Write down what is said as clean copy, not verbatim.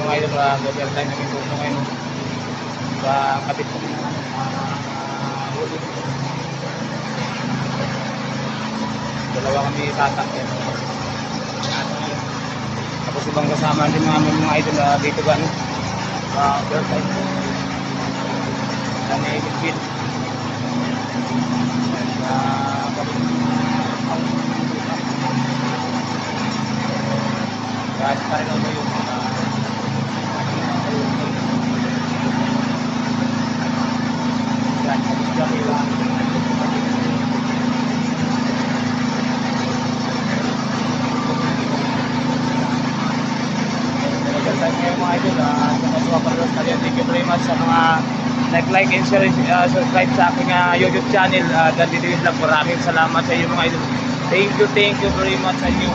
mga idol, overtime namin po ngayon. Sa kapit po huli. Dalawa kami sasakyan. Tapos ibang kasama din mga idol dito ba, no? Overtime. Sa Navy Field. Kahit pa rin ako yung thank you very much sa mga like and share, subscribe sa aking YouTube channel, Dandy David Vlog. Maraming salamat sa inyo mga idol. Thank you very much sa inyo.